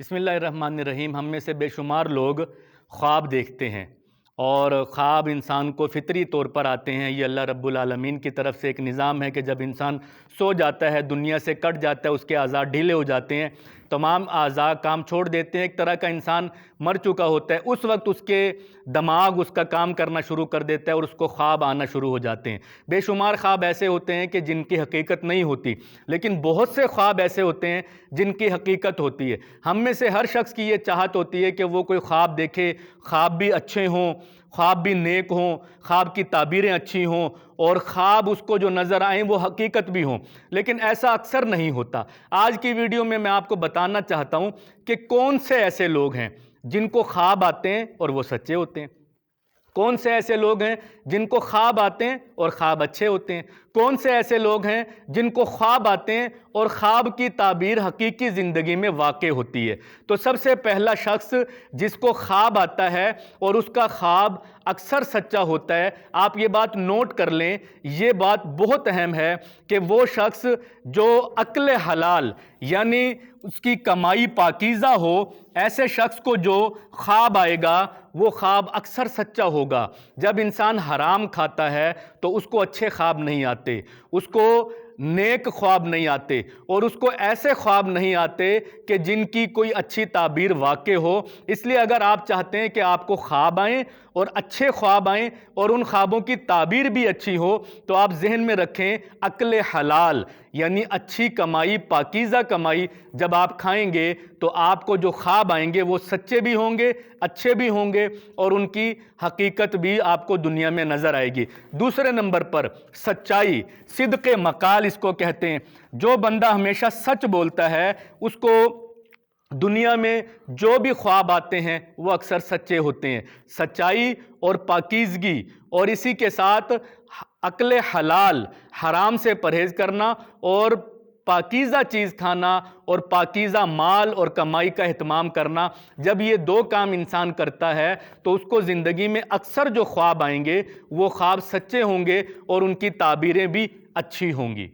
बिस्मिल्लाहिर्रहमानिर्रहीम। हम में से बेशुमार लोग ख्वाब देखते हैं और ख्वाब इंसान को फितरी तौर पर आते हैं। ये अल्लाह रब्बुल आलमीन की तरफ से एक निज़ाम है कि जब इंसान सो जाता है, दुनिया से कट जाता है, उसके आज़ा ढीले हो जाते हैं, तमाम आज़ा काम छोड़ देते हैं, एक तरह का इंसान मर चुका होता है। उस वक्त उसके दिमाग उसका काम करना शुरू कर देता है और उसको ख्वाब आना शुरू हो जाते हैं। बेशुमार ख्वाब ऐसे होते हैं कि जिनकी हकीकत नहीं होती, लेकिन बहुत से ख्वाब ऐसे होते हैं जिनकी हकीकत होती है। हम में से हर शख्स की ये चाहत होती है कि वो कोई ख्वाब देखे, ख्वाब भी अच्छे हों, ख्वाब भी नेक हों, ख्वाब की ताबीरें अच्छी हों और ख्वाब उसको जो नज़र आएँ वो हकीकत भी हों, लेकिन ऐसा अक्सर नहीं होता। आज की वीडियो में मैं आपको बताना चाहता हूँ कि कौन से ऐसे लोग हैं जिनको ख्वाब आते हैं और वो सच्चे होते हैं, कौन से ऐसे लोग हैं जिनको ख्वाब आते हैं और ख्वाब अच्छे होते हैं, कौन से ऐसे लोग हैं जिनको ख्वाब आते हैं और ख्वाब की ताबीर हकीकी ज़िंदगी में वाक़ई होती है। तो सबसे पहला शख्स जिसको ख्वाब आता है और उसका ख्वाब अक्सर सच्चा होता है, आप ये बात नोट कर लें, ये बात बहुत अहम है कि वो शख्स जो अक्ल हलाल यानी उसकी कमाई पाकीज़ा हो, ऐसे शख्स को जो ख्वाब आएगा वो ख्वाब अक्सर सच्चा होगा। जब इंसान हराम खाता है तो उसको अच्छे ख्वाब नहीं आते, उसको नेक ख्वाब नहीं आते और उसको ऐसे ख्वाब नहीं आते कि जिनकी कोई अच्छी ताबीर वाक़ई हो। इसलिए अगर आप चाहते हैं कि आपको ख्वाब आएँ और अच्छे ख्वाब आएँ और उन ख्वाबों की ताबीर भी अच्छी हो, तो आप जहन में रखें अक्ल हलाल यानी अच्छी कमाई, पाकीज़ा कमाई जब आप खाएंगे तो आपको जो ख्वाब आएंगे वो सच्चे भी होंगे, अच्छे भी होंगे और उनकी हकीकत भी आपको दुनिया में नज़र आएगी। दूसरे नंबर पर सच्चाई, सिद्क़े मकाल इसको कहते हैं। जो बंदा हमेशा सच बोलता है उसको दुनिया में जो भी ख्वाब आते हैं वो अक्सर सच्चे होते हैं। सच्चाई और पाकीज़गी और इसी के साथ अक्ल हलाल, हराम से परहेज़ करना और पाकीज़ा चीज़ खाना और पाकीज़ा माल और कमाई का एहतमाम करना, जब ये दो काम इंसान करता है तो उसको ज़िंदगी में अक्सर जो ख्वाब आएंगे वो ख्वाब सच्चे होंगे और उनकी ताबीरें भी अच्छी होंगी।